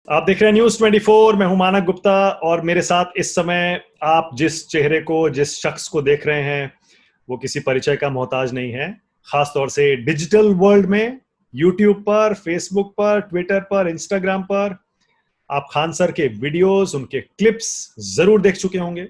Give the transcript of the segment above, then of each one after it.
आप देख रहे हैं न्यूज 24। मैं हूं मानक गुप्ता और मेरे साथ इस समय आप जिस चेहरे को, जिस शख्स को देख रहे हैं वो किसी परिचय का मोहताज नहीं है। खास तौर से डिजिटल वर्ल्ड में यूट्यूब पर, फेसबुक पर, ट्विटर पर, इंस्टाग्राम पर आप खान सर के वीडियोस, उनके क्लिप्स जरूर देख चुके होंगे।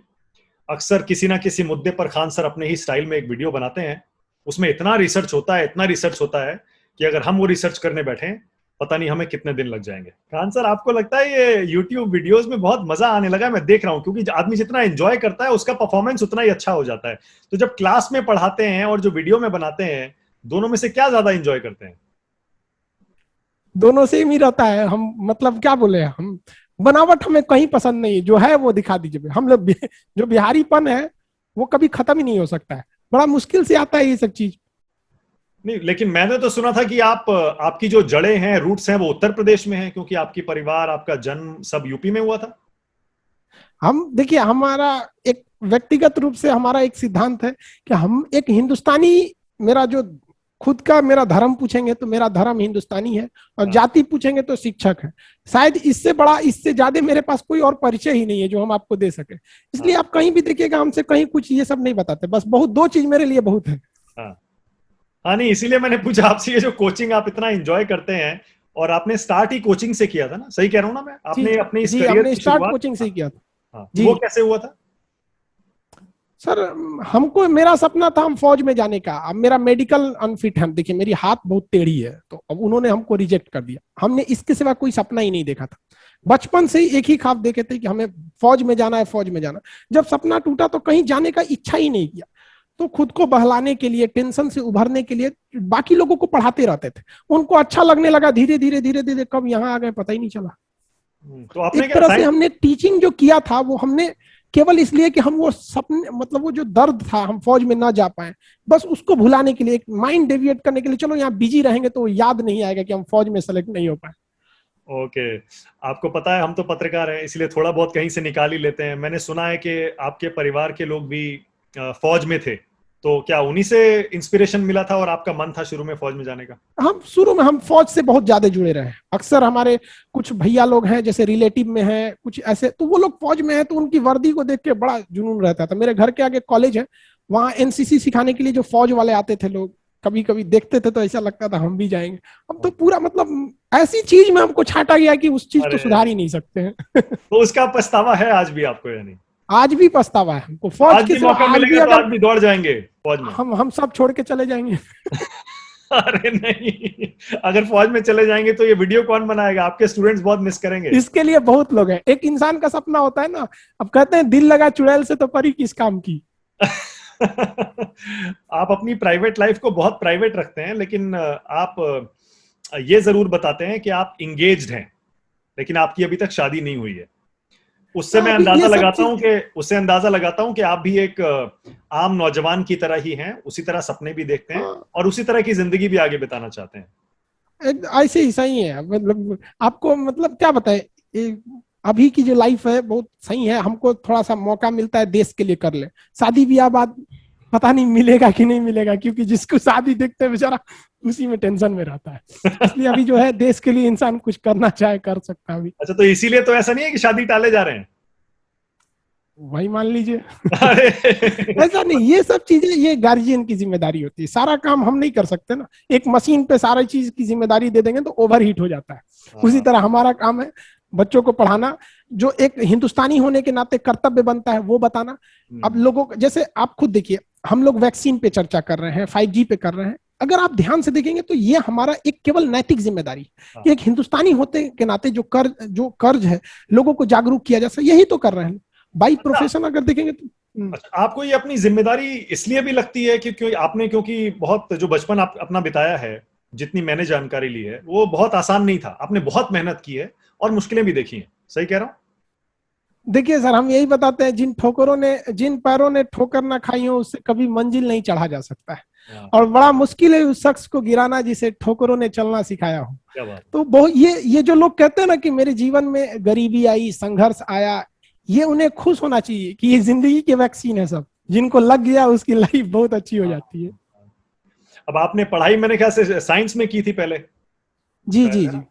अक्सर किसी ना किसी मुद्दे पर खान सर अपने ही स्टाइल में एक वीडियो बनाते हैं। उसमें इतना रिसर्च होता है, इतना रिसर्च होता है कि अगर हम वो रिसर्च करने बैठे पता नहीं हमें कितने दिन लग जाएंगे। खान सर, आपको लगता है ये यूट्यूब वीडियोस में बहुत मजा आने लगा है? मैं देख रहा हूं क्योंकि आदमी जितना एंजॉय करता है उसका परफॉर्मेंस उतना ही अच्छा हो जाता है। तो जब क्लास में पढ़ाते हैं और जो वीडियो में बनाते हैं, दोनों में से क्या ज्यादा एंजॉय करते हैं? दोनों सेम ही रहता है। हम मतलब क्या बोले, हम बनावट हमें कहीं पसंद नहीं, जो है वो दिखा दीजिए। हम लोग जो बिहारीपन है वो कभी खत्म ही नहीं हो सकता है, बड़ा मुश्किल से आता है ये सब चीज। नहीं, लेकिन मैंने तो सुना था कि आपकी जो जड़ें हैं, रूट्स हैं, वो उत्तर प्रदेश में हैं, क्योंकि आपकी परिवार, आपका जन्म सब यूपी में हुआ था। हम देखिए, हमारा एक व्यक्तिगत रूप से हमारा एक सिद्धांत है कि हम एक हिंदुस्तानी, मेरा जो खुद का मेरा धर्म पूछेंगे तो मेरा धर्म हिंदुस्तानी है, और हाँ। जाति पूछेंगे तो शिक्षक है। शायद इससे बड़ा, इससे ज्यादा मेरे पास कोई और परिचय ही नहीं है जो हम आपको दे सके। इसलिए हाँ। आप कहीं भी देखिएगा हमसे कहीं कुछ ये सब नहीं बताते। बस बहुत दो चीज मेरे लिए बहुत है। हाँ। हाँ, नहीं इसीलिए मैंने पूछा आपसे, ये जो कोचिंग आप इतना एंजॉय करते हैं, और आपने स्टार्ट ही कोचिंग से किया था ना? सही कह रहा हूं ना मैं? जी आपने अपनी इस जी, करियर हमने की स्टार्ट शुरुआत। कोचिंग से ही किया था। हाँ, तो जी वो कैसे हुआ था? सर, हमको मेरा सपना था हम फौज में जाने का। अब मेरा मेडिकल अनफिट है, देखिए मेरी हाथ बहुत टेढ़ी है, तो अब उन्होंने हमको रिजेक्ट कर दिया। हमने इसके सिवा कोई सपना ही नहीं देखा था। बचपन से ही एक ही ख्वाब देखे थे कि हमें फौज में जाना है, फौज में जाना। जब सपना टूटा तो कहीं जाने का इच्छा ही नहीं किया। तो खुद को बहलाने के लिए, टेंशन से उभरने के लिए बाकी लोगों को पढ़ाते रहते थे। उनको अच्छा लगने लगा, धीरे धीरे धीरे धीरे कब यहाँ आ गए पता ही नहीं चला। तो आपने एक क्या तरह से साइंस? हमने टीचिंग जो किया था वो हमने केवल इसलिए कि हम वो सपने, मतलब वो जो दर्द था हम फौज में ना जा पाए, बस उसको भुलाने के लिए, एक माइंड डेविएट करने के लिए। चलो यहाँ बिजी रहेंगे तो याद नहीं आएगा कि हम फौज में सेलेक्ट नहीं हो पाए। ओके। आपको पता है हम तो पत्रकार हैं, इसलिए थोड़ा बहुत कहीं से निकाल ही लेते हैं। मैंने सुना है कि आपके परिवार के लोग भी फौज में थे, तो क्या उन्हीं से इंस्पिरेशन मिला था और आपका मन था शुरू में फौज में जाने का? हम शुरू में हम फौज से बहुत ज्यादा जुड़े रहे। अक्सर हमारे कुछ भैया लोग हैं जैसे रिलेटिव में हैं कुछ ऐसे, तो वो लोग फौज में हैं, तो उनकी वर्दी को देख के बड़ा जुनून रहता था। मेरे घर के आगे कॉलेज है, वहाँ एनसीसी सिखाने के लिए जो फौज वाले आते थे लोग, कभी कभी देखते थे तो ऐसा लगता था हम भी जाएंगे। अब तो पूरा मतलब ऐसी चीज में हमको छाटा गया कि उस चीज को अरे, सुधार ही नहीं सकते हैं। तो उसका पछतावा है आज भी आपको, यानी? आज भी पछतावा है हमको तो फौज आज के भी सिवा। मौका आज भी मिलेगा तो अगर आज भी दौड़ जाएंगे फौज में? हम सब छोड़ के चले जाएंगे। अरे नहीं, अगर फौज में चले जाएंगे तो ये वीडियो कौन बनाएगा? आपके स्टूडेंट्स बहुत मिस करेंगे। इसके लिए बहुत लोग हैं। एक इंसान का सपना होता है ना, अब कहते हैं दिल लगा चुड़ैल से तो परी किस काम की। आप अपनी प्राइवेट लाइफ को बहुत प्राइवेट रखते हैं, लेकिन आप ये जरूर बताते हैं कि आप इंगेज्ड हैं, लेकिन आपकी अभी तक शादी नहीं हुई है। उससे मैं अभी अंदाजा ये सब लगाता हूं चीज, कि उससे अंदाजा लगाता हूं कि आप भी एक आम नौजवान की तरह ही हैं, उसी तरह सपने भी देखते हैं हाँ, और उसी तरह की जिंदगी भी आगे बिताना चाहते हैं। ऐसे ही सही है। मतलब आपको मतलब क्या बताए, अभी की जो लाइफ है बहुत सही है। हमको थोड़ा सा मौका मिलता है देश के लिए कर ले। शादी ब्याह बाद पता नहीं मिलेगा कि नहीं मिलेगा, क्योंकि जिसको शादी देखते हैं बेचारा उसी में टेंशन में रहता है। इसलिए अभी जो है देश के लिए इंसान कुछ करना चाहे कर सकता है अभी। अच्छा, तो इसीलिए तो ऐसा नहीं है कि शादी टाले जा रहे हैं? वही मान लीजिए। अरे ऐसा नहीं, ये सब चीजें ये गार्जियन की जिम्मेदारी होती है। सारा काम हम नहीं कर सकते ना। एक मशीन पे सारा चीज की जिम्मेदारी दे देंगे तो ओवर हीट हो जाता है। उसी हाँ। तरह हमारा काम है बच्चों को पढ़ाना, जो एक हिंदुस्तानी होने के नाते कर्तव्य बनता है वो बताना। अब लोगों जैसे आप खुद देखिए, हम लोग वैक्सीन पे चर्चा कर रहे हैं, 5G पे कर रहे हैं। अगर आप ध्यान से देखेंगे तो ये हमारा एक केवल नैतिक जिम्मेदारी है कि हाँ। एक हिंदुस्तानी होते के नाते जो कर्ज है लोगों को जागरूक किया जा सके, यही तो कर रहे हैं। बाई अच्छा। प्रोफेशन अगर देखेंगे तो अच्छा, आपको ये अपनी जिम्मेदारी इसलिए भी लगती है कि क्योंकि बहुत जो बचपन आप अपना बिताया है, जितनी मैंने जानकारी ली है, वो बहुत आसान नहीं था। आपने बहुत मेहनत की है और मुश्किलें भी देखी हैं। सही कह रहा हूं? देखिए सर, हम यही बताते हैं, जिन पैरों ने ठोकर ना खाई हो उससे कभी मंजिल नहीं चढ़ा जा सकता है। हाँ, और बड़ा मुश्किल है उस शख्स को गिराना जिसे ठोकरों ने चलना सिखाया हो। क्या बात है। तो बहुत ये जो लोग कहते हैं ना कि मेरे जीवन में गरीबी आई, संघर्ष आया, ये उन्हें खुश होना चाहिए कि ये जिंदगी के वैक्सीन है। सब जिनको लग गया उसकी लाइफ बहुत अच्छी हो हाँ, जाती है। अब आपने पढ़ाई मेरे ख्याल से साइंस में की थी पहले, जी शायद, जी है जी। ना?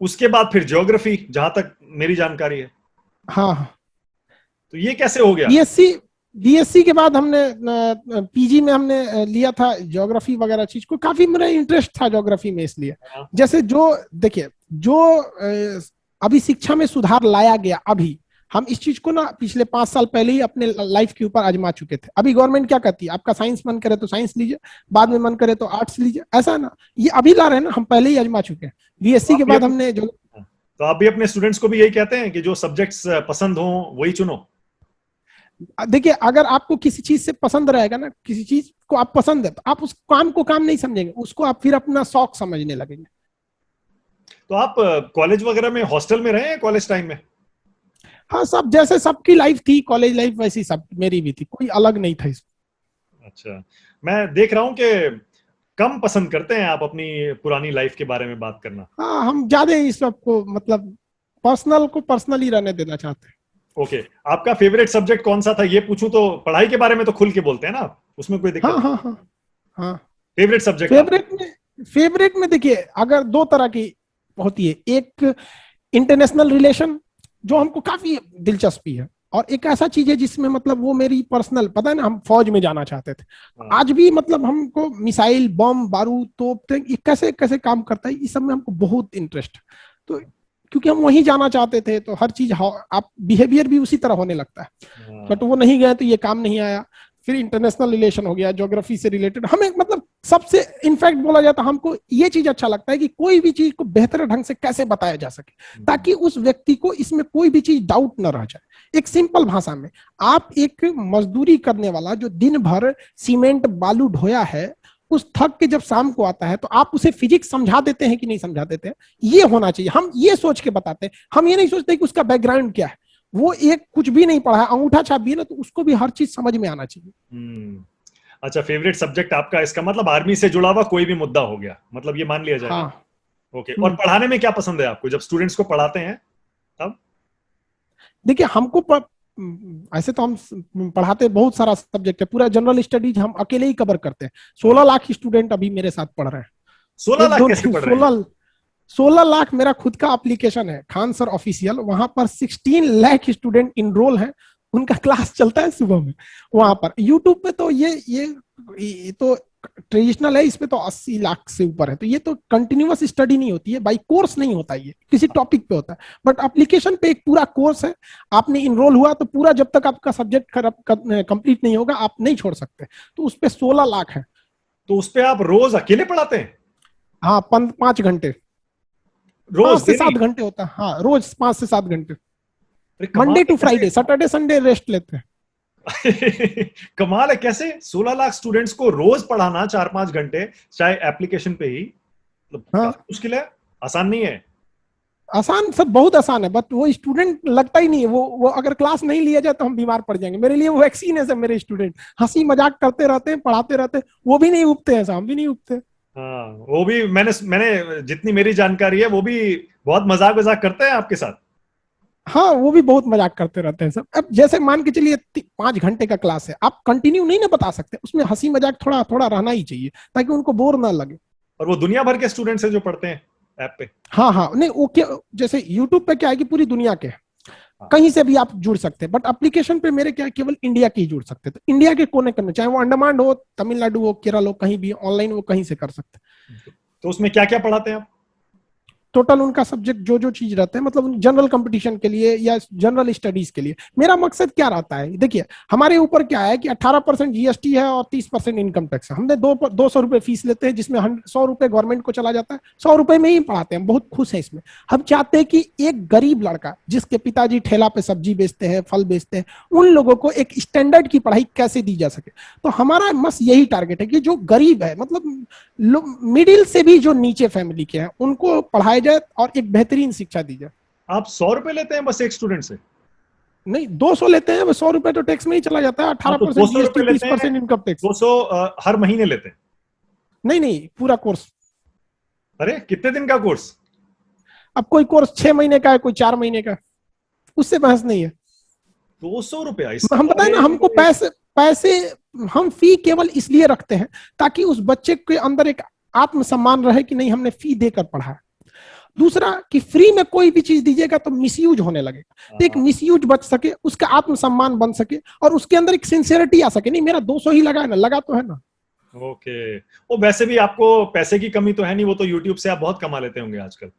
उसके बाद फिर ज्योग्राफी, जहां तक मेरी जानकारी है। हाँ हाँ। तो ये कैसे हो गया? बीएससी के बाद हमने पीजी में हमने लिया था ज्योग्राफी वगैरह चीज को, काफी मेरा इंटरेस्ट था ज्योग्राफी में, इसलिए हाँ। जैसे जो देखिए जो अभी शिक्षा में सुधार लाया गया, अभी हम इस चीज को ना पिछले 5 साल पहले ही अपने लाइफ के ऊपर आजमा चुके थे। अभी गवर्नमेंट क्या कहती है, आपका साइंस मन करे तो साइंस लीजिए, बाद में मन करे तो आर्ट्स लीजिए, ऐसा है ना, ये अभी ला रहे हैं ना, हम पहले ही आजमा चुके हैं। बीएससी के बाद हमने जो, तो आप भी अपने स्टूडेंट्स को भी यही कहते हैं कि जो सब्जेक्ट्स पसंद हो वही चुनो? देखिए अगर आपको किसी चीज से पसंद रहेगा ना, किसी चीज को आप पसंद है, तो आप उस काम को काम नहीं समझेंगे, उसको आप फिर अपना शौक समझने लगेंगे। तो आप कॉलेज वगैरह में हॉस्टल में रहे हैं कॉलेज टाइम में? हाँ, सब जैसे सबकी लाइफ थी कॉलेज लाइफ, वैसी सब मेरी भी थी, कोई अलग नहीं था इसमें। अच्छा, मैं देख रहा हूं कि कम पसंद करते हैं आप अपनी पुरानी लाइफ के बारे में बात करना। हाँ, हम ज्यादा इस सब को मतलब पर्सनल को पर्सनल ही रहने देना चाहते हैं। ओके, आपका फेवरेट सब्जेक्ट कौन सा था ये पूछूं तो? पढ़ाई के बारे में तो खुल के बोलते हैं ना, उसमें कोई दिक्कत? हाँ हाँ हाँ हाँ। Favourite subject? फेवरेट में देखिए अगर दो तरह की होती है, एक इंटरनेशनल रिलेशन जो हमको काफी दिलचस्पी है, और एक ऐसा चीज है जिसमें मतलब वो मेरी पर्सनल, पता है ना, हम फौज में जाना चाहते थे। आज भी मतलब हमको मिसाइल, बम, बारूद, तोप, ये कैसे कैसे काम करता है, इस सब में हमको बहुत इंटरेस्ट। तो क्योंकि हम वहीं जाना चाहते थे, तो हर चीज आप बिहेवियर भी उसी तरह होने लगता है। बट वो नहीं गए तो ये काम नहीं आया। फिर इंटरनेशनल रिलेशन हो गया, ज्योग्राफी से रिलेटेड हमें मतलब सबसे इनफैक्ट बोला जाता है, हमको ये चीज अच्छा लगता है कि कोई भी चीज को बेहतर ढंग से कैसे बताया जा सके, ताकि उस व्यक्ति को इसमें कोई भी चीज डाउट न रह जाए। एक सिंपल भाषा में, आप एक मजदूरी करने वाला जो दिन भर सीमेंट बालू ढोया है, उस थक के जब शाम को आता है तो आप उसे फिजिक्स समझा देते हैं कि नहीं समझा देते हैं, ये होना चाहिए। हम ये सोच के बताते हैं, हम ये नहीं सोचते कि उसका बैकग्राउंड क्या है, वो एक कुछ भी नहीं पढ़ा है, अंगूठा छाप भी है ना, तो उसको भी हर चीज समझ में आना चाहिए। अच्छा, फेवरेट सब्जेक्ट आपका, इसका मतलब आर्मी से जुड़ा हुआ कोई भी मुद्दा हो गया, मतलब ये मान लिया जाए? हाँ। ओके, और पढ़ाने में क्या पसंद है आपको जब स्टूडेंट्स को पढ़ाते हैं तब? देखिए हमको ऐसे तो हम पढ़ाते बहुत सारा सब्जेक्ट है, पूरा जनरल स्टडीज हम अकेले ही कवर करते हैं। 16 लाख स्टूडेंट अभी मेरे साथ पढ़ रहे हैं। 16 लाख कैसे पढ़ रहे हैं? 16 लाख मेरा खुद का एप्लीकेशन है, खान सर ऑफिशियल, वहां पर 16 लाख स्टूडेंट इनरोल हैं, उनका क्लास चलता है सुबह में वहां पर। यूट्यूब पे तो ये तो ट्रेडिशनल है, इस पे तो 80 लाख से ऊपर है। तो ये तो कंटिन्यूअस स्टडी नहीं होती है, बाई कोर्स नहीं होता, ये किसी टॉपिक पे होता है। बट एप्लीकेशन पे एक पूरा कोर्स है, आपने इनरोल हुआ तो पूरा जब तक आपका सब्जेक्ट कंप्लीट नहीं होगा आप नहीं छोड़ सकते। तो उस पे 16 लाख है। तो उस पे आप रोज अकेले पढ़ाते हैं? हाँ, 5 घंटे, रोज 5 से 7 घंटे होता है। हाँ, रोज 5 से 7 घंटे, कमाल मंडे टू है, फ्राइडे, सैटरडे संडे रेस्ट लेते हैं। कमाल है, कैसे 16 लाख स्टूडेंट्स को रोज पढ़ाना 4-5 घंटे, चाहे एप्लीकेशन पे ही, मतलब हाँ, मुश्किल है, आसान नहीं है। आसान सब बहुत आसान है, बट वो स्टूडेंट लगता ही नहीं है। वो अगर क्लास नहीं लिया जाए तो हम बीमार पड़ जाएंगे। मेरे लिए वो वैक्सीन है सब, मेरे स्टूडेंट हंसी मजाक करते रहते हैं, पढ़ाते रहते हैं, वो भी नहीं उगते हैं, हम भी नहीं उगते। हाँ, वो भी मैंने जितनी मेरी जानकारी है वो भी बहुत मजाक वजाक करते हैं आपके साथ। हाँ, वो भी बहुत मजाक करते रहते हैं सब। अब जैसे मान के चलिए 5 घंटे का क्लास है, आप कंटिन्यू नहीं ना बता सकते, उसमें हंसी मजाक थोड़ा थोड़ा रहना ही चाहिए ताकि उनको बोर ना लगे। और वो दुनिया भर के स्टूडेंट्स हैं जो पढ़ते हैं ऐप पे? हाँ हाँ, नहीं वो क्या, जैसे यूट्यूब पे क्या है कि पूरी दुनिया के कहीं से भी आप जुड़ सकते हैं, बट एप्लीकेशन पे मेरे क्या केवल इंडिया के ही जुड़ सकते हैं। तो इंडिया के कोने कोने, चाहे वो अंडमान हो, तमिलनाडु हो, केरल हो, कहीं भी ऑनलाइन वो कहीं से कर सकते हैं। तो उसमें क्या क्या पढ़ाते हैं आप? टोटल उनका सब्जेक्ट जो चीज रहता है, मतलब जनरल कंपटीशन के लिए या जनरल स्टडीज के लिए। मेरा मकसद क्या रहता है, देखिए हमारे ऊपर क्या है कि 18% जीएसटी है और 30% इनकम टैक्स है। हमने 200 रुपए फीस लेते हैं, जिसमें 100 रुपए गवर्नमेंट को चला जाता है, 100 रुपए में ही पढ़ाते हैं, बहुत खुश है इसमें। हम चाहते हैं कि एक गरीब लड़का जिसके पिताजी ठेला पे सब्जी बेचते हैं, फल बेचते हैं, उन लोगों को एक स्टैंडर्ड की पढ़ाई कैसे दी जा सके। तो हमारा बस यही टारगेट है कि जो गरीब है, मतलब मिडिल से भी जो नीचे फैमिली के हैं, उनको पढ़ाया जाए और एक बेहतरीन शिक्षा दी जाए। आप 100 रुपए लेते हैं बस एक स्टूडेंट से? नहीं, 200 लेते हैं। 100 रुपए तो टैक्स में ही चला जाता है, 18% जीएसटी, 30% इनकम टैक्स। 200 हर महीने लेते हैं? नहीं, पूरा कोर्स। अरे कितने दिन का कोर्स? अब कोई कोर्स 6 महीने का है, कोई 4 महीने का, उससे बहस नहीं है। 200 रुपया? हम बताए ना, हमको पैसे हम फी केवल इसलिए रखते हैं ताकि उस बच्चे के अंदर एक आत्मसम्मान रहे कि नहीं, हमने फी देकर पढ़ा। दूसरा कि फ्री में कोई भी चीज दीजिएगा तो मिसयूज होने लगेगा, तो एक मिसयूज बच सके, उसका आत्मसम्मान बन सके और उसके अंदर एक सिंसियरिटी आ सके, नहीं मेरा 200 ही लगा है ना, लगा तो है ना। ओके, वो वैसे भी आपको पैसे की कमी तो है नहीं, वो तो यूट्यूब से आप बहुत कमा लेते होंगे आजकल।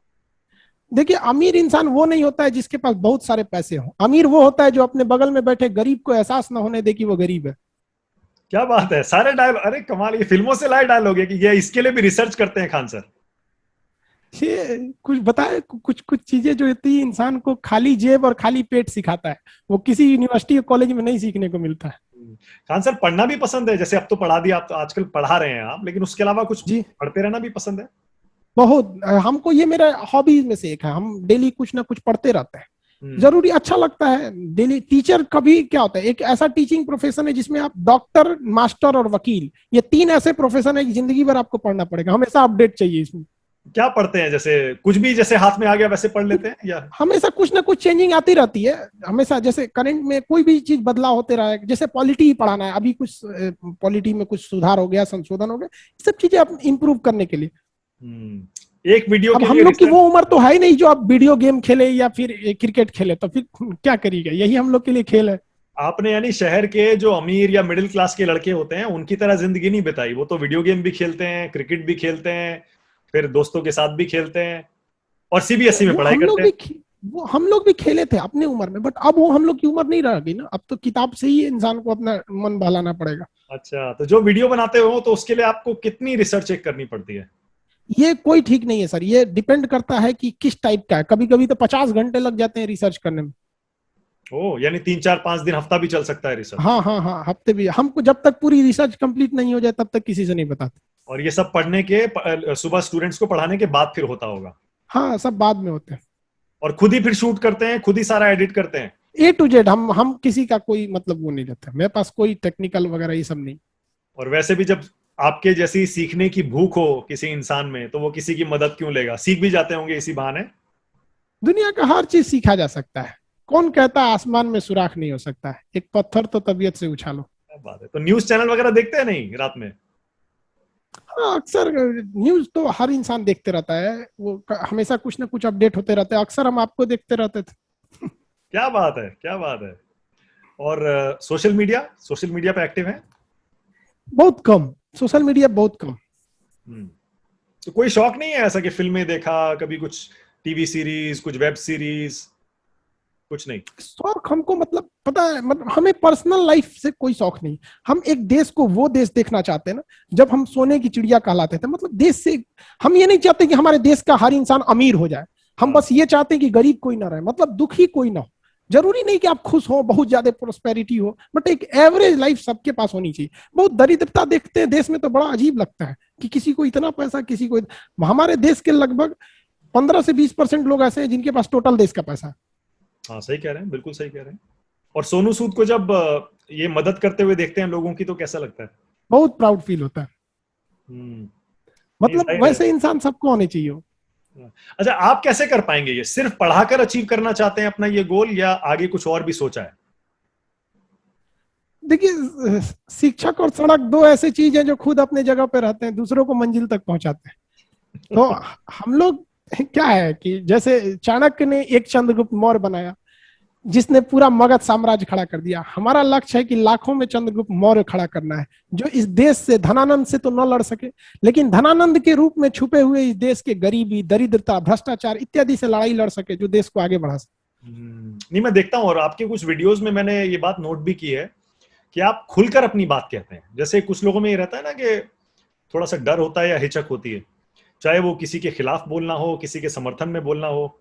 देखिए अमीर इंसान वो नहीं होता है जिसके पास बहुत सारे पैसे हो, अमीर वो होता है जो अपने बगल में बैठे गरीब को एहसास ना होने दे कि वो गरीब है। क्या बात है, सारे डायलॉग, अरे कमाल, ये फिल्मों से लाए डायलॉग है कि ये इसके लिए भी रिसर्च करते हैं खान सर। ये कुछ बताए, कुछ कुछ चीजें जो होती है इंसान को खाली जेब और खाली पेट सिखाता है, वो किसी यूनिवर्सिटी या कॉलेज में नहीं सीखने को मिलता है। खान सर पढ़ना भी पसंद है, जैसे अब तो पढ़ा दिया, आप तो आजकल पढ़ा रहे हैं आप, लेकिन उसके अलावा कुछ जी पढ़ते रहना भी पसंद है? बहुत, हमको ये मेरा हॉबीज में से एक है, हम डेली कुछ ना कुछ पढ़ते रहते हैं, हम्म। जरूरी अच्छा लगता है डेली। टीचर कभी क्या होता है, एक ऐसा टीचिंग प्रोफेशन है जिसमें आप डॉक्टर, मास्टर और वकील, ये तीन ऐसे प्रोफेशन है कि जिंदगी भर आपको पढ़ना पड़ेगा, हमेशा अपडेट चाहिए इसमें। क्या पढ़ते हैं, जैसे कुछ भी जैसे हाथ में आ गया वैसे पढ़ लेते हैं या? हमेशा कुछ ना कुछ चेंजिंग आती रहती है, हमेशा जैसे करंट में कोई भी चीज बदलाव होते रहा है, जैसे पॉलिटी ही पढ़ाना है, अभी कुछ पॉलिटी में कुछ सुधार हो गया, संशोधन हो गया, सब चीजें आप इंप्रूव करने के लिए। एक वीडियो अब के हम लिए लोग की वो उम्र तो है ही नहीं जो आप वीडियो गेम खेले या फिर क्रिकेट खेले, तो फिर क्या करिएगा, यही हम लोग के लिए खेल है। आपने यानी शहर के जो अमीर या मिडिल क्लास के लड़के होते हैं उनकी तरह जिंदगी नहीं बिताई, वो तो वीडियो गेम भी खेलते हैं, क्रिकेट भी खेलते हैं, फिर दोस्तों के साथ भी खेलते हैं और सीबीएसई में वो पढ़ाई हम लोग करते हैं। भी वो हम लोग भी खेले थे अपने उम्र में, बट अब वो हम लोग की उम्र नहीं रह गई ना, अब तो किताब से ही इंसान को अपना मन बहलाना पड़ेगा। अच्छा, तो जो वीडियो बनाते हो तो उसके लिए आपको कितनी रिसर्च चेक करनी पड़ती है? ये कोई ठीक नहीं है सर, ये डिपेंड करता है कि किस टाइप का है, कभी कभी तो 50 घंटे लग जाते हैं रिसर्च करने में। ओ, यानी 3 4 5 दिन, हफ्ता भी चल सकता है रिसर्च? हाँ हाँ हाँ, हफ्ते भी, हमको जब तक पूरी रिसर्च कंप्लीट नहीं हो जाए तब तक किसी से नहीं बताते। और ये सब पढ़ने के सुबह स्टूडेंट्स को पढ़ाने के बाद फिर होता होगा? हाँ सब बाद में होते हैं। और खुद ही फिर शूट करते हैं, खुद ही सारा एडिट करते हैं? A to Z, हम किसी का कोई मतलब वो नहीं रहता, मेरे पास कोई टेक्निकल वगैरह ये सब नहीं। और वैसे भी जब आपके जैसी सीखने की भूख हो किसी इंसान में, तो वो किसी की मदद क्यों लेगा, सीख भी जाते होंगे इसी बहाने। दुनिया का हर चीज सीखा जा सकता है, कौन कहता है आसमान में सुराख नहीं हो सकता है, एक पत्थर तो तबीयत से उछालो। क्या बात है, तो न्यूज चैनल वगैरह देखते हैं नहीं रात में? हाँ अक्सर न्यूज तो हर इंसान देखते रहता है, वो हमेशा कुछ ना कुछ अपडेट होते रहते हैं, अक्सर हम आपको देखते रहते थे। क्या बात है, क्या बात है। और सोशल मीडिया पे एक्टिव है? बहुत कम, सोशल मीडिया बहुत कम। तो कोई शौक नहीं है ऐसा कि फिल्में देखा कभी, कुछ टीवी सीरीज, कुछ वेब सीरीज, कुछ नहीं? शौक हमको मतलब पता है, मतलब हमें पर्सनल लाइफ से कोई शौक नहीं, हम एक देश को वो देश देखना चाहते हैं ना जब हम सोने की चिड़िया कहलाते थे, मतलब देश से हम ये नहीं चाहते कि हमारे देश का हर इंसान अमीर हो जाए, हम बस ये चाहते हैं कि गरीब कोई ना रहे, मतलब दुखी कोई ना हो। जरूरी नहीं कि आप खुश हो, बहुत ज्यादा प्रोस्पेरिटी हो, बट एक एवरेज लाइफ सबके पास होनी चाहिए। बहुत दरिद्रता देखते हैं देश में तो बड़ा अजीब लगता है कि किसी को इतना पैसा, किसी को हमारे देश के लगभग 15 से 20% लोग ऐसे हैं जिनके पास टोटल देश का पैसा है। हाँ सही कह रहे हैं, बिल्कुल सही कह रहे हैं। और सोनू सूद को जब ये मदद करते हुए देखते हैं लोगों की, तो कैसा लगता है? बहुत प्राउड फील होता है, नहीं, मतलब जाहिर है। वैसे इंसान सबको होने चाहिए। अच्छा, आप कैसे कर पाएंगे ये, सिर्फ पढ़ाकर अचीव करना चाहते हैं अपना ये गोल, या आगे कुछ और भी सोचा है? देखिए शिक्षक और सड़क दो ऐसी चीज है जो खुद अपने जगह पे रहते हैं, दूसरों को मंजिल तक पहुंचाते हैं। तो हम लोग क्या है कि जैसे चाणक्य ने एक चंद्रगुप्त मौर्य बनाया जिसने पूरा मगध साम्राज्य खड़ा कर दिया, हमारा लक्ष्य है कि लाखों में चंद्रगुप्त मौर्य खड़ा करना है जो इस देश से धनानंद से तो न लड़ सके, लेकिन धनानंद के रूप में छुपे हुए इस देश के गरीबी, दरिद्रता, भ्रष्टाचार इत्यादि से लड़ाई लड़ सके, जो देश को आगे बढ़ा सके। नहीं, मैं देखता हूँ और आपके कुछ वीडियोस में मैंने ये बात नोट भी की है कि आप खुलकर अपनी बात कहते हैं। जैसे कुछ लोगों में ये रहता है ना कि थोड़ा सा डर होता है या हिचक होती है, चाहे वो किसी के खिलाफ बोलना हो, किसी के समर्थन में बोलना हो।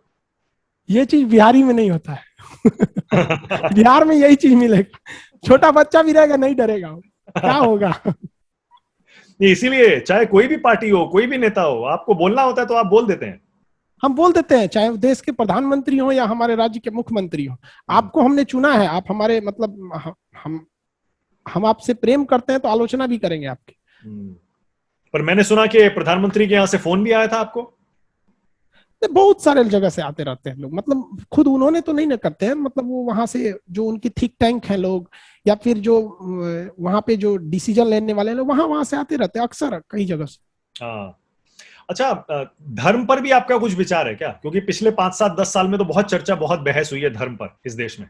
ये चीज बिहारी में नहीं होता है। बिहार में यही चीज मिलेगा, छोटा बच्चा भी रहेगा नहीं डरेगा, क्या होगा। इसीलिए चाहे कोई भी पार्टी हो, कोई भी नेता हो, आपको बोलना होता है तो आप बोल देते हैं। हम बोल देते हैं, चाहे देश के प्रधानमंत्री हो या हमारे राज्य के मुख्यमंत्री हो, आपको हमने चुना है, आप हमारे मतलब हम आपसे प्रेम करते हैं तो आलोचना भी करेंगे आपकी। पर मैंने सुना कि प्रधानमंत्री के यहाँ से फोन भी आया था आपको? बहुत सारे जगह से आते रहते हैं लोग, मतलब खुद उन्होंने तो नहीं ना करते हैं, मतलब वो वहां से जो उनकी थिंक टैंक है लोग, या फिर जो वहां पे जो डिसीजन लेने वाले लोग वहां वहां से आते रहते हैं अक्सर कई जगह से। हाँ। अच्छा, धर्म पर भी आपका कुछ विचार है क्या? क्योंकि पिछले 5-7-10 साल में तो बहुत चर्चा, बहुत बहस हुई है धर्म पर इस देश में,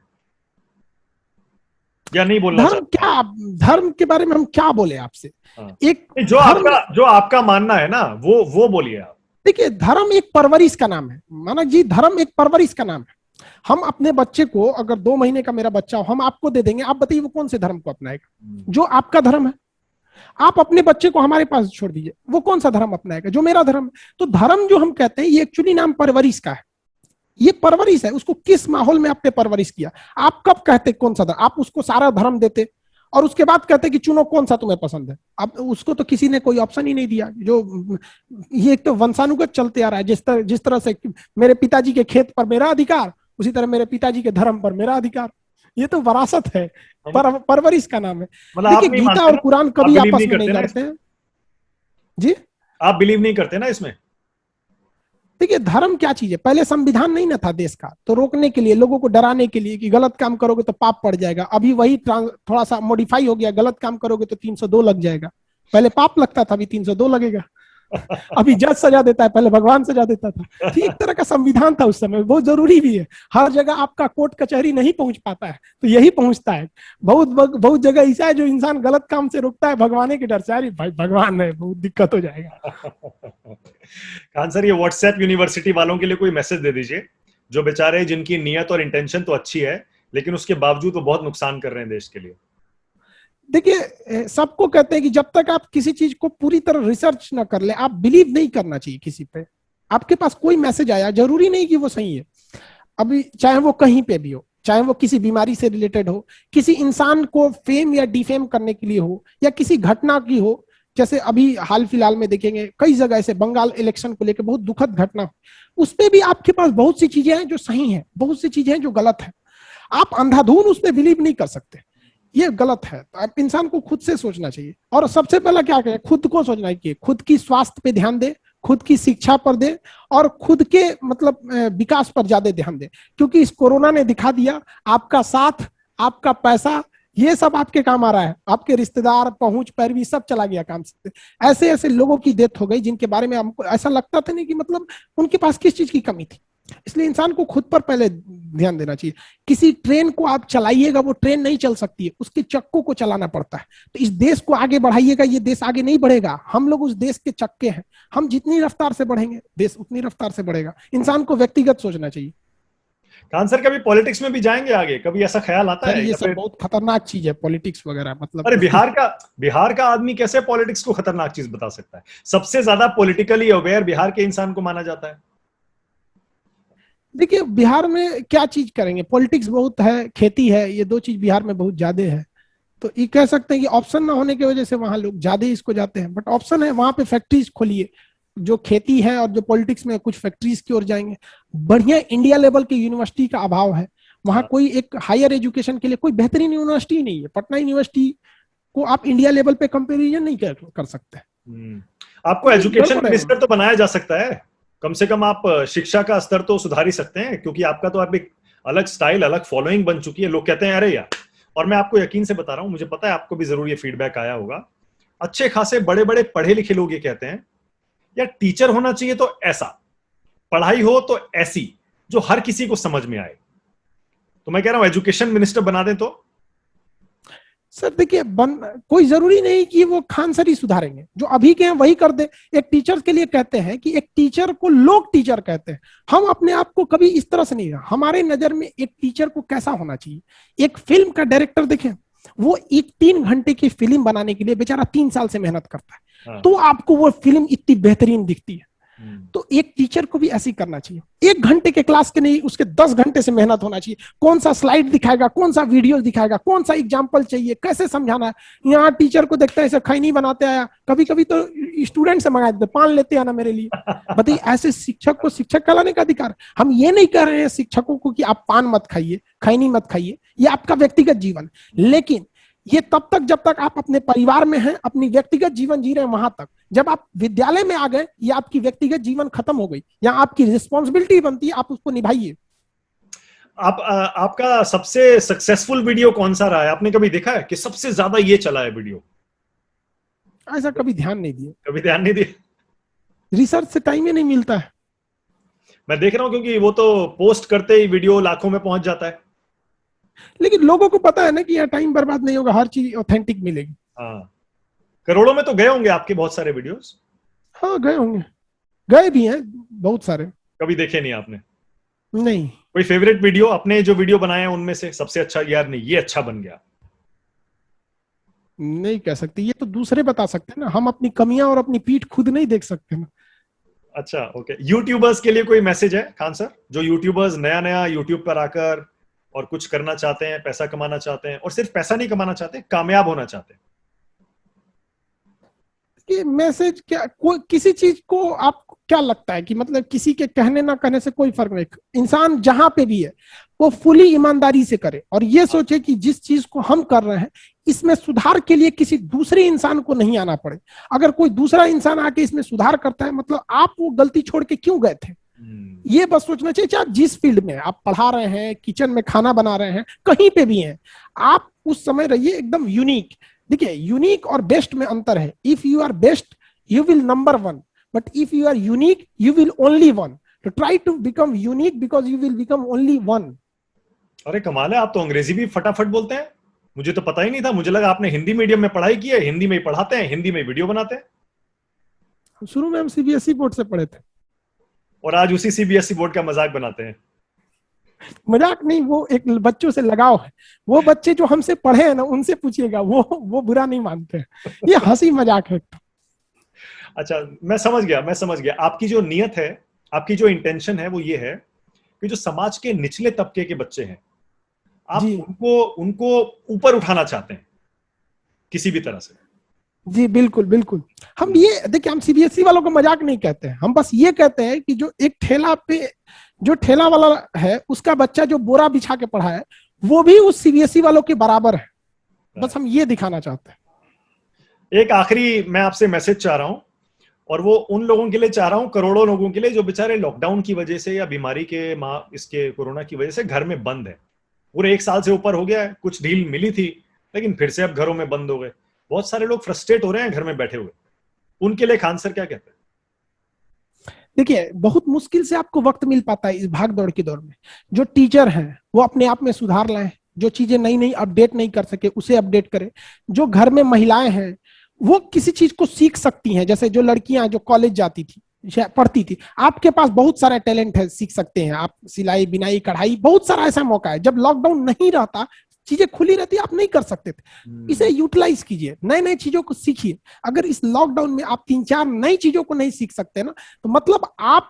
या नहीं बोलना धर्म चाहते आप? क्या, धर्म के बारे में हम क्या बोले आपसे? हाँ। एक जो धर्म, आपका मानना है ना, वो बोलिए आप। देखिए धर्म एक परवरिश का नाम है मानक जी, धर्म एक परवरिश का नाम है। हम अपने बच्चे को, अगर 2 महीने का मेरा बच्चा हो, हम आपको दे देंगे, आप बताइए वो कौन से धर्म को अपनाएगा? जो आपका धर्म है। आप अपने बच्चे को हमारे पास छोड़ दीजिए, वो कौन सा धर्म अपनाएगा? जो मेरा धर्म है। तो धर्म जो हम कहते हैं, ये एक्चुअली नाम परवरिश का है। ये परवरिश है, उसको किस माहौल में आपने परवरिश किया। आप कब कहते कौन सा धर्म, आप उसको सारा धर्म देते और उसके बाद कहते कि चुनो कौन सा तुम्हें पसंद है। अब उसको तो किसी ने कोई ऑप्शन ही नहीं दिया। जो ये एक तो वंशानुगत चलते आ रहा है, जिस तरह से मेरे पिताजी के खेत पर मेरा अधिकार, उसी तरह मेरे पिताजी के धर्म पर मेरा अधिकार। ये तो विरासत है, परवरिश का नाम है। मतलब आप देखिए नहीं गीता मानते और ना, कुरान आप कभी बिलीव आपस नहीं में नहीं करते ना लड़ते इसमें? हैं जी। आप बिलीव नहीं करते ना इसमें? देखिए धर्म क्या चीज है, पहले संविधान नहीं ना था देश का, तो रोकने के लिए, लोगों को डराने के लिए कि गलत काम करोगे तो पाप पड़ जाएगा। अभी वही थोड़ा सा मॉडिफाई हो गया, गलत काम करोगे तो 302 लग जाएगा। पहले पाप लगता था, अभी 302 लगेगा। अभी जज सजा देता है, पहले भगवान सजा देता था। तो एक तरह का संविधान था उस समय, बहुत जरूरी भी है। हर जगह आपका कोर्ट कचहरी नहीं पहुंच पाता है, तो यही पहुंचता है। बहुत बहुत जगह ऐसा है जो इंसान गलत काम से रुकता है भगवान के डर से, अरे भाई भगवान है, बहुत दिक्कत हो जाएगा। खान सर, ये व्हाट्सएप यूनिवर्सिटी वालों के लिए कोई मैसेज दे दीजिए, जो बेचारे, जिनकी नियत और इंटेंशन तो अच्छी है, लेकिन उसके बावजूद वो बहुत नुकसान कर रहे हैं देश के लिए। देखिए सबको कहते हैं कि जब तक आप किसी चीज को पूरी तरह रिसर्च ना कर ले, आप बिलीव नहीं करना चाहिए किसी पे। आपके पास कोई मैसेज आया, जरूरी नहीं कि वो सही है। अभी चाहे वो कहीं पे भी हो, चाहे वो किसी बीमारी से रिलेटेड हो, किसी इंसान को फेम या डिफेम करने के लिए हो, या किसी घटना की हो। जैसे अभी हाल फिलहाल में देखेंगे कई जगह ऐसे बंगाल इलेक्शन को लेकर बहुत दुखद घटना, उस पर भी आपके पास बहुत सी चीजें हैं जो सही हैं, बहुत सी चीजें हैं जो गलत है। आप अंधाधुन उस पर बिलीव नहीं कर सकते, ये गलत है। तो आप इंसान को खुद से सोचना चाहिए, और सबसे पहला क्या करें, खुद को सोचना चाहिए, खुद की स्वास्थ्य पे ध्यान दे, खुद की शिक्षा पर दे, और खुद के मतलब विकास पर ज्यादा ध्यान दे। क्योंकि इस कोरोना ने दिखा दिया, आपका साथ, आपका पैसा, ये सब आपके काम आ रहा है। आपके रिश्तेदार, पहुंच, पैरवी सब चला गया काम से। ऐसे ऐसे लोगों की डेथ हो गई जिनके बारे में हमको ऐसा लगता था नहीं कि मतलब उनके पास किस चीज की कमी थी। इसलिए इंसान को खुद पर पहले ध्यान देना चाहिए। किसी ट्रेन को आप चलाइएगा, वो ट्रेन नहीं चल सकती है, उसके चक्कों को चलाना पड़ता है। तो इस देश को आगे बढ़ाइएगा, ये देश आगे नहीं बढ़ेगा। हम लोग उस देश के चक्के हैं, हम जितनी रफ्तार से बढ़ेंगे देश उतनी रफ्तार से बढ़ेगा। इंसान को व्यक्तिगत सोचना चाहिए। खान सर, कभी पॉलिटिक्स में भी जाएंगे आगे? कभी ऐसा ख्याल आता सर है, ये या सब फिर? बहुत खतरनाक चीज है, पॉलिटिक्स वगैरह मतलब। अरे, बिहार का आदमी कैसे पॉलिटिक्स को खतरनाक चीज बता सकता है? सबसे ज्यादा पॉलिटिकली अवेयर बिहार के इंसान को माना जाता है। देखिए बिहार में क्या चीज करेंगे, पॉलिटिक्स बहुत है, खेती है, ये दो चीज बिहार में बहुत ज्यादा है। तो ये कह सकते हैं कि ऑप्शन ना होने की वजह से वहां लोग ज्यादा इसको जाते हैं। बट ऑप्शन है, वहां पे फैक्ट्रीज खोलिए, जो खेती है और जो पॉलिटिक्स में कुछ फैक्ट्रीज की ओर जाएंगे। बढ़िया इंडिया लेवल की यूनिवर्सिटी का अभाव है वहां। कोई एक हायर एजुकेशन के लिए कोई बेहतरीन यूनिवर्सिटी नहीं है। पटना यूनिवर्सिटी को आप इंडिया लेवल पे कंपेरिजन नहीं कर सकते। आपको एजुकेशन गड़बड़ है मिनिस्टर तो बनाया जा सकता है, कम से कम आप शिक्षा का स्तर तो सुधार ही सकते हैं, क्योंकि आपका तो आप एक अलग स्टाइल, अलग फॉलोइंग बन चुकी है। लोग कहते हैं, अरे यार, और मैं आपको यकीन से बता रहा हूं, मुझे पता है आपको भी जरूर ये फीडबैक आया होगा, अच्छे खासे बड़े बड़े पढ़े लिखे लोग ये कहते हैं, यार टीचर होना चाहिए तो ऐसा, पढ़ाई हो तो ऐसी, जो हर किसी को समझ में आए। तो मैं कह रहा हूं एजुकेशन मिनिस्टर बना दें तो। सर देखिए कोई जरूरी नहीं कि वो खान सर ही सुधारेंगे, जो अभी के हैं वही कर दे। एक टीचर के लिए कहते हैं कि एक टीचर को लोग टीचर कहते हैं। हम अपने आप को कभी इस तरह से नहीं, हमारे नजर में एक टीचर को कैसा होना चाहिए। एक फिल्म का डायरेक्टर देखें, वो एक 3 घंटे की फिल्म बनाने के लिए बेचारा 3 साल से मेहनत करता है, तो आपको वो फिल्म इतनी बेहतरीन दिखती है। तो एक टीचर को भी ऐसी करना चाहिए। 1 घंटे के क्लास के नहीं, उसके 10 घंटे से मेहनत होना चाहिए। कौन सा स्लाइड दिखाएगा, कौन सा वीडियो दिखाएगा, कौन सा एग्जाम्पल चाहिए, कैसे समझाना है। यहाँ टीचर को देखता है ऐसे खैनी बनाते आया, कभी कभी तो स्टूडेंट से मंगा देते, पान लेते आना मेरे लिए। बताइए, ऐसे शिक्षक को शिक्षक कहलाने का अधिकार। हम ये नहीं कह रहे हैं शिक्षकों को कि आप पान मत खाइए, खैनी मत खाइए, ये आपका व्यक्तिगत जीवन। लेकिन ये तब तक जब तक आप अपने परिवार में हैं, अपनी व्यक्तिगत जीवन जी रहे हैं, वहां तक। जब आप विद्यालय में आ गए, ये आपकी व्यक्तिगत जीवन खत्म हो गई। यहाँ आपकी रिस्पॉन्सिबिलिटी बनती है, आप उसको निभाइए। आपका सबसे सक्सेसफुल वीडियो कौन सा रहा है? आपने कभी देखा है कि सबसे ज्यादा ये चला है वीडियो? ऐसा कभी ध्यान नहीं दिए। कभी ध्यान नहीं दिया? रिसर्च से टाइम ही नहीं मिलता है। मैं देख रहा हूँ क्योंकि वो तो पोस्ट करते ही वीडियो लाखों में पहुंच जाता है। लेकिन लोगों को पता है ना कि यहाँ टाइम बर्बाद नहीं होगा, हर चीज ऑथेंटिक मिलेगी। हाँ, करोड़ों में तो गए होंगे आपके बहुत सारे वीडियोस। हाँ गए होंगे, गए भी हैं बहुत सारे। कभी देखे नहीं आपने? नहीं। कोई फेवरेट वीडियो, अपने जो वीडियो बनाए हैं उनमें से सबसे अच्छा, यार नहीं ये अच्छा बन गया? नहीं कह सकते, ये तो दूसरे बता सकते हैं ना, हम अपनी कमियां और अपनी पीठ खुद नहीं देख सकते ना। अच्छा, ओके। यूट्यूबर्स के लिए कोई मैसेज है खान सर? जो यूट्यूबर्स नया नया यूट्यूब पर आकर और कुछ करना चाहते हैं, पैसा कमाना चाहते हैं, और सिर्फ पैसा नहीं कमाना चाहते, कामयाब होना चाहते हैं। कि मैसेज क्या, कोई किसी चीज को आपको क्या लगता है कि मतलब किसी के कहने ना कहने से कोई फर्क नहीं, इंसान जहां पे भी है वो फुली ईमानदारी से करे और ये सोचे कि जिस चीज को हम कर रहे हैं इसमें सुधार के लिए किसी दूसरे इंसान को नहीं आना पड़े। अगर कोई दूसरा इंसान आके इसमें सुधार करता है मतलब आप वो गलती छोड़ के क्यों गए थे, ये बस सोचना चाहिए। चाहे जिस फील्ड में आप पढ़ा रहे हैं, किचन में खाना बना रहे हैं, कहीं पे भी हैं, आप उस समय रहिए एकदम यूनिक। देखिए यूनिक और बेस्ट में अंतर है। If you are best you will number one, but if you are unique you will only one. तो try to become unique because you will become only one. अरे कमाल है, आप तो अंग्रेजी भी फटाफट बोलते हैं। मुझे तो पता ही नहीं था, मुझे लगा आपने हिंदी मीडियम में पढ़ाई की है, हिंदी में ही पढ़ाते हैं, हिंदी में वीडियो बनाते हैं। शुरू में हम सीबीएसई बोर्ड से पढ़े थे और आज उसी सीबीएसई बोर्ड का मजाक बनाते हैं। मजाक नहीं, वो एक बच्चों से लगाव है। वो बच्चे जो हमसे पढ़े हैं ना उनसे पूछिएगा, वो बुरा नहीं मानते हैं, ये हंसी मजाक है। अच्छा, मैं समझ गया आपकी जो नियत है, आपकी जो इंटेंशन है वो ये है कि जो समाज के निचले तबके के बच्चे हैं आप उनको ऊपर उठाना चाहते हैं किसी भी तरह से। जी बिल्कुल बिल्कुल। हम ये देखिए, हम सीबीएसई वालों को मजाक नहीं कहते हैं, हम बस ये कहते हैं कि जो एक ठेला पे जो ठेला वाला है उसका बच्चा जो बोरा बिछा के पढ़ा है वो भी उस सीबीएसई वालों के बराबर है। बस हम ये दिखाना चाहते हैं। एक आखिरी मैं आपसे मैसेज चाह रहा हूं, और वो उन लोगों के लिए चाह रहा हूं, करोड़ों लोगों के लिए जो बेचारे लॉकडाउन की वजह से या बीमारी के इसके कोरोना की वजह से घर में बंद है। पूरे 1 साल से ऊपर हो गया है, कुछ ढील मिली थी लेकिन फिर से अब घरों में बंद हो गए। बहुत सारे लोग फ्रस्ट्रेट हो रहे हैं घर में बैठे हुए। उनके लिए खान सर क्या कहते हैं? देखिए बहुत मुश्किल से आपको वक्त मिल पाता है इस भाग दौड़ के दौर में। जो टीचर हैं वो अपने आप में सुधार लाएं, जो चीजें नई नई अपडेट नहीं कर सके उसे अपडेट करें। जो घर में महिलाएं हैं वो किसी चीज को सीख सकती हैं, जैसे जो लड़कियां जो कॉलेज जाती थी पढ़ती थी, आपके पास बहुत सारा टैलेंट है, सीख सकते हैं आप, सिलाई बिनाई कढ़ाई, बहुत सारा ऐसा मौका है। जब लॉकडाउन नहीं रहता, चीजें खुली रहती, आप नहीं कर सकते थे, इसे यूटिलाइज कीजिए, नए नए चीजों को सीखिए। अगर इस लॉकडाउन में आप 3-4 नई चीजों को नहीं सीख सकते ना तो मतलब आप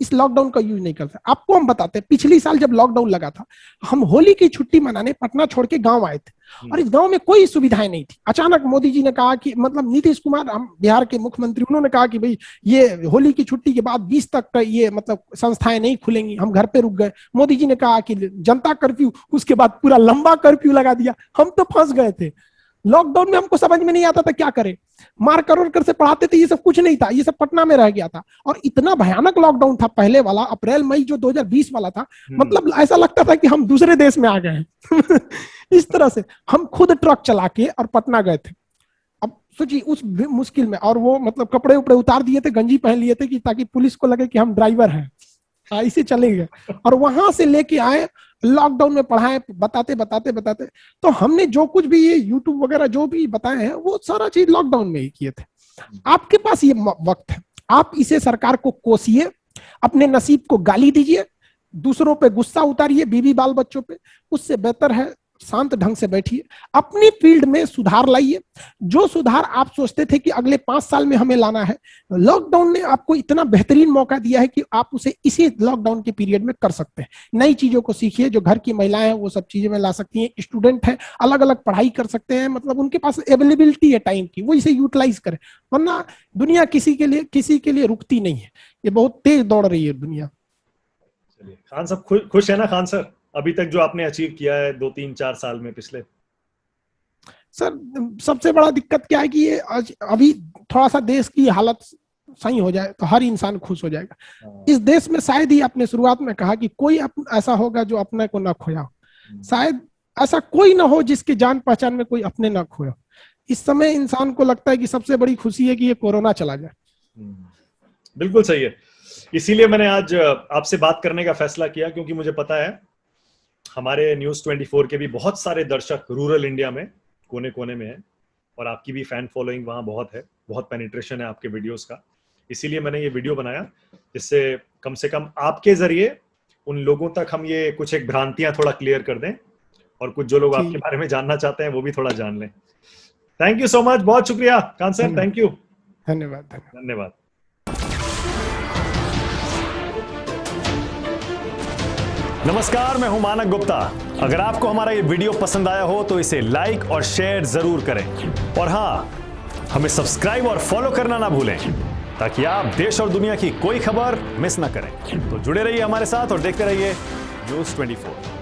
इस लॉकडाउन का यूज नहीं करते। आपको हम बताते हैं, पिछली साल जब लॉकडाउन लगा था हम होली की छुट्टी मनाने पटना छोड़ के गांव आए थे और इस गांव में कोई सुविधाएं नहीं थी। अचानक मोदी जी ने कहा कि मतलब नीतीश कुमार, हम बिहार के मुख्यमंत्री, उन्होंने कहा कि भाई ये होली की छुट्टी के बाद 20 तक का ये मतलब संस्थाएं नहीं खुलेंगी, हम घर पे रुक गए। मोदी जी ने कहा कि जनता कर्फ्यू, उसके बाद पूरा लंबा कर्फ्यू लगा दिया। हम तो फंस गए थे लॉकडाउन में, हमको समझ में नहीं आता था क्या करें। मार कर से पढ़ाते थे, ये सब कुछ नहीं था, ये सब पटना में रह गया था। और इतना भयानक लॉकडाउन था पहले वाला, अप्रैल मई जो 2020 वाला था, मतलब ऐसा लगता था कि हम दूसरे देश में आ गए हैं। इस तरह से हम खुद ट्रक चला के और पटना गए थे। अब सोचिए उस मुश्किल में, और वो मतलब कपड़े उपड़े उतार दिए थे, गंजी पहन लिए थे कि ताकि पुलिस को लगे कि हम ड्राइवर हैं, इसे चले गए। और वहां से लेके आए, लॉकडाउन में पढ़ाए, बताते बताते बताते। तो हमने जो कुछ भी ये यूट्यूब वगैरह जो भी बताए हैं वो सारा चीज लॉकडाउन में ही किए थे। आपके पास ये वक्त है, आप इसे सरकार को कोसिए, अपने नसीब को गाली दीजिए, दूसरों पे गुस्सा उतारिए, बीवी बाल बच्चों पे। उससे बेहतर है शांत ढंग से बैठिए, अपनी फील्ड में सुधार लाइए। जो सुधार आप सोचते थे कि अगले 5 साल में हमें लाना है, लॉकडाउन ने आपको इतना बेहतरीन मौका दिया है कि आप उसे इसी लॉकडाउन के पीरियड में कर सकते हैं। नई चीजों को सीखिए, जो घर की महिलाएं हैं वो सब चीजें में ला सकती हैं, स्टूडेंट है अलग अलग पढ़ाई कर सकते हैं, मतलब उनके पास अवेलेबिलिटी है टाइम की, वो इसे यूटिलाइज करें। वरना दुनिया किसी के लिए रुकती नहीं है, ये बहुत तेज दौड़ रही है दुनिया। चलिए खान साहब, खुश है ना खान सर अभी तक जो आपने अचीव किया है 2-3-4 साल में पिछले? सर सबसे बड़ा दिक्कत क्या है कि ये अभी थोड़ा सा देश की हालत सही हो जाए तो हर इंसान खुश हो जाएगा। इस देश में शायद ही आपने शुरुआत में कहा कि कोई ऐसा होगा जो अपने को ना खोया हो, शायद ऐसा कोई ना हो जिसके जान पहचान में कोई अपने ना खोया। इस समय इंसान को लगता है कि सबसे बड़ी खुशी है कि ये कोरोना चला जाए। बिल्कुल सही है। इसीलिए मैंने आज आपसे बात करने का फैसला किया, क्योंकि मुझे पता है हमारे न्यूज़ 24 के भी बहुत सारे दर्शक रूरल इंडिया में कोने कोने में हैं, और आपकी भी फैन फॉलोइंग वहाँ बहुत है, बहुत पेनिट्रेशन है आपके वीडियोस का। इसीलिए मैंने ये वीडियो बनाया, जिससे कम से कम आपके जरिए उन लोगों तक हम ये कुछ एक भ्रांतियां थोड़ा क्लियर कर दें, और कुछ जो लोग आपके बारे में जानना चाहते हैं वो भी थोड़ा जान लें। थैंक यू सो मच, बहुत शुक्रिया कान सर, थैंक यू। धन्यवाद। धन्यवाद। नमस्कार, मैं हूं मानक गुप्ता। अगर आपको हमारा ये वीडियो पसंद आया हो तो इसे लाइक और शेयर जरूर करें, और हाँ, हमें सब्सक्राइब और फॉलो करना ना भूलें, ताकि आप देश और दुनिया की कोई खबर मिस ना करें। तो जुड़े रहिए हमारे साथ और देखते रहिए न्यूज़ 24।